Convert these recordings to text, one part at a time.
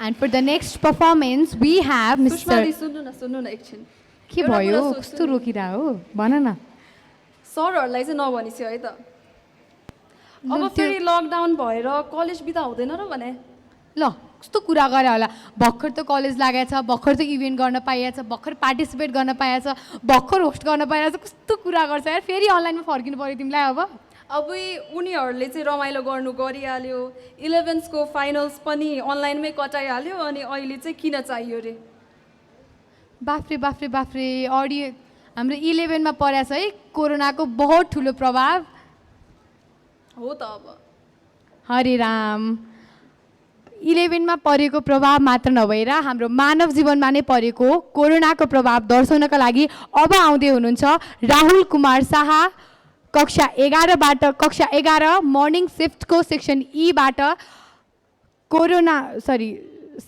And for the next performance, we have सुषमादी Mr. सुन्नु न एकछिन के एउटा भयो कुरा कस्तो सोच्नु नि। रोकिरा हो भन न सरहरूलाई चाहिँ नभनिस्यो है त अब ल, फेरि लकडाउन भएर कलेज बिदा हुँदैन र भने ल कस्तो कुरा गरे होला भर्खर त कलेज लागेछ भर्खर त इभेन्ट गर्न पाइएछ भर्खर पार्टिसिपेट गर्न पाइएछ भर्खर होस्ट गर्न पाइएछ कस्तो कुरा गर्छ यार फेरि अनलाइनमा फर्किनु पर्यो तिमीलाई अब उनीहरूले चाहिँ रमाइलो गर्नु गरिहाल्यो 11th को फाइनल्स पनि अनलाइनमै कटाइहाल्यो अनि अहिले चाहिँ किन चाहियो रे बाफ्रे बाफ्रे बाफ्रे अडियो हाम्रो 11मा परेछ है कोरोनाको बहुत ठुलो प्रभाव हो त अब हरे राम 11मा परेको प्रभाव मात्र नभएर हाम्रो मानव जीवनमा नै परेको कोरोनाको प्रभाव दर्शाउनका लागि अब आउँदै हुनुहुन्छ राहुल कुमार शाह कक्षा 11 मर्निङ शिफ्टको सेक्सन ईबाट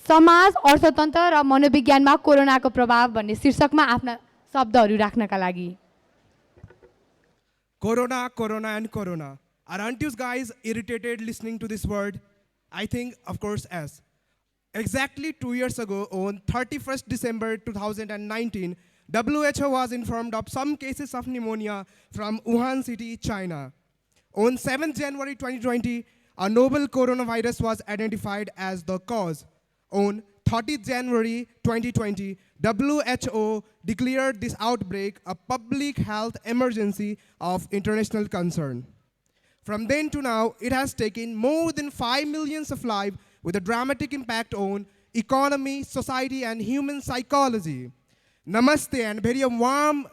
समाज अर्थतन्त्र र मनोविज्ञानमा कोरोनाको प्रभाव भन्ने शीर्षकमा आफ्ना शब्दहरू राख्नका लागि Corona and Corona. Aren't you guys irritated listening to this word? I think, of course, yes. Exactly 2 years ago, on 31st December 2019, WHO was informed of some cases of pneumonia from Wuhan City, China. On 7th January 2020, a novel coronavirus was identified as the cause. On 30th January 2020, WHO declared this outbreak a public health emergency of international concern. From then to now, it has taken more than 5 million of lives with a dramatic impact on economy, society, and human psychology. Namaste and very warm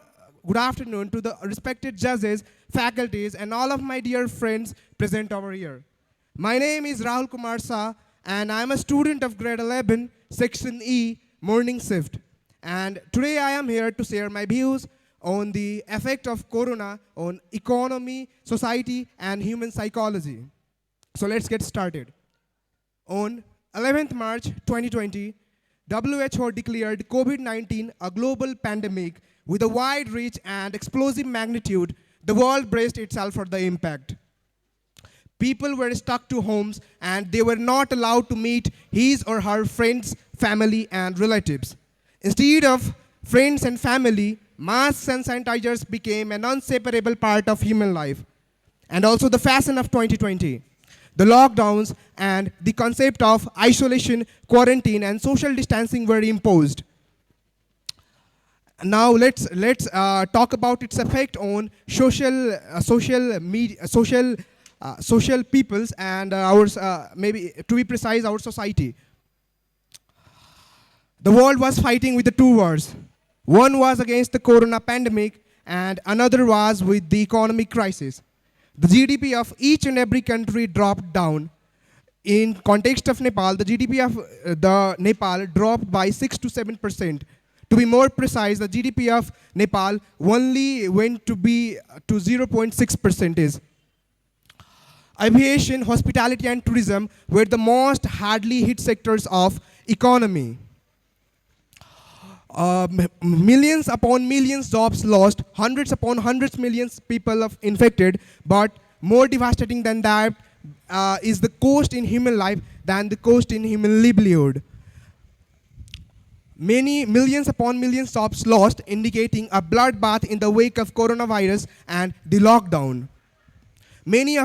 good afternoon to the respected judges, faculties, and all of my dear friends present over here. My name is Rahul Kumar Shah, and I'm a student of grade 11, section E, morning shift. And today I am here to share my views on the effect of corona on economy, society, and human psychology. So let's get started. On 11th March 2020, WHO declared COVID-19 a global pandemic with a wide reach and explosive magnitude. The world braced itself for the impact. People were stuck to homes and they were not allowed to meet his or her friends, family, and relatives. Instead of friends and family, masks and sanitizers became an inseparable part of human life. And also the fashion of 2020. The lockdowns and the concept of isolation, quarantine, and social distancing were imposed. Now let's talk about its effect on social peoples and maybe to be precise, our society. The world was fighting with the two wars. One was against the corona pandemic and another was with the economic crisis. The GDP of each and every country dropped down. In context of Nepal, the GDP of the Nepal dropped by 6 to 7%. To be more precise, the GDP of Nepal only went to 0.6%. Aviation, hospitality, and tourism were the most hardly hit sectors of economy. Millions upon millions jobs lost, hundreds upon hundreds millions people infected, but more devastating than that is the cost in human life than the cost in human livelihood. Many millions upon millions jobs lost, indicating a bloodbath in the wake of coronavirus and the lockdown. Many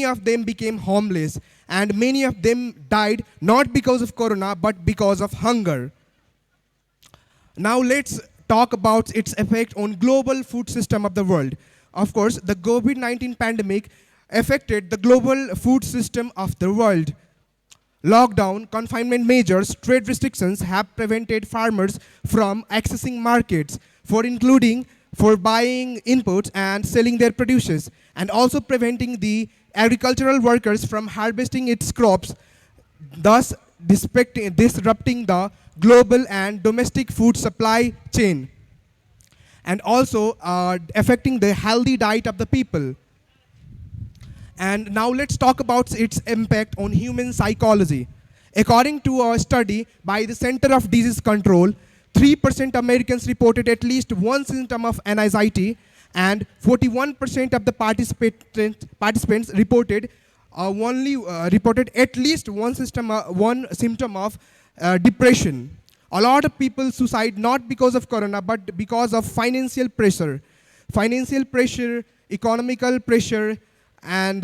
of them became homeless, and many of them died not because of corona, but because of hunger. Now let's talk about its effect on global food system of the world. Of course, the COVID-19 pandemic affected the global food system of the world. Lockdown, confinement measures, trade restrictions have prevented farmers from accessing markets for buying inputs and selling their produce, and also preventing the agricultural workers from harvesting its crops, thus disrupting the global and domestic food supply chain, and also affecting the healthy diet of the people. And now let's talk about its impact on human psychology. According to a study by the Center of Disease Control, 3% Americans reported at least one symptom of anxiety, and 41% of the participants reported at least one symptom of depression. A lot of people suicide not because of corona, but because of financial pressure. Financial pressure, economical pressure, and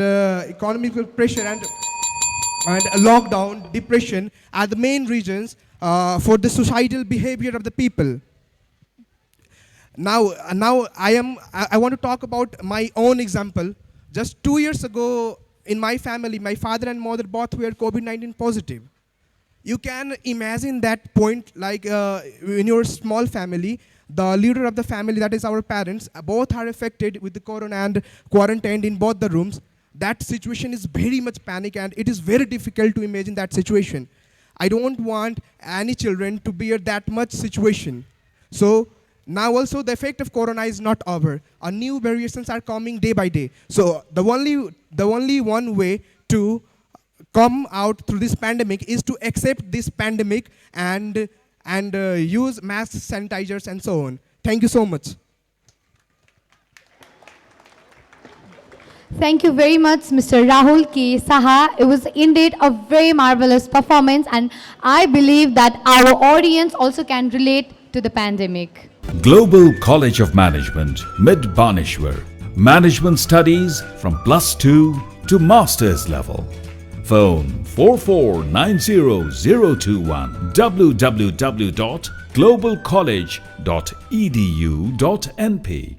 lockdown, depression are the main reasons for the suicidal behavior of the people. Now I want to talk about my own example. Just 2 years ago, in my family, my father and mother both were COVID-19 positive. You can imagine that point, like in your small family, the leader of the family, that is our parents, both are affected with the corona and quarantined in both the rooms. That situation is very much panic, and it is very difficult to imagine that situation. I don't want any children to bear that much situation. So now also the effect of corona is not over. New variations are coming day by day. So the only one way to come out through this pandemic is to accept this pandemic and use masks, sanitizers, and so on. Thank you so much. Thank you very much, Mr. Rahul K. Shah. It was indeed a very marvelous performance, and I believe that our audience also can relate to the pandemic. Global College of Management, Mid Baneshwar. Management studies from +2 to master's level. Phone 4490-021 www.globalcollege.edu.np